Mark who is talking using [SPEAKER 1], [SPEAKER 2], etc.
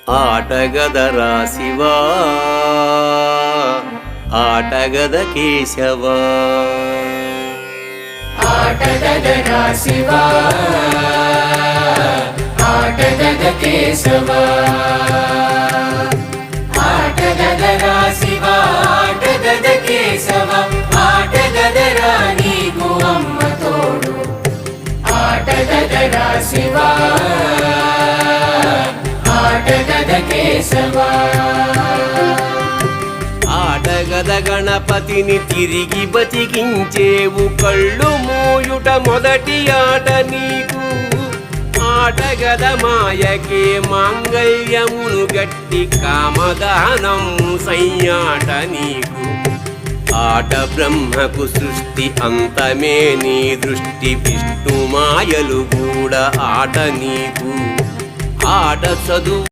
[SPEAKER 1] ఆటగదరా శివా ఆటగద కేశవా
[SPEAKER 2] ఆటగదరా శివా ఆటగద కేశవా ఆటగదరా శివా ఆటగద కేశవ ఆటగదరా నీకు అమ్మ తోడు ఆటగదరా శివా ఆటగద కేశవా
[SPEAKER 1] ఆటగద గణపతిని తిరిగి బతికించేవు కళ్ళు మూయుట మొదటి ఆట నీకు ఆటగద మాయకే మాంగళ్యమును గట్టి కామదానం సయ్యాట నీకు ఆట బ్రహ్మకు సృష్టి అంతమే నీ దృష్టి విష్ణు మాయలు కూడా ఆట నీకు ఆట చదువు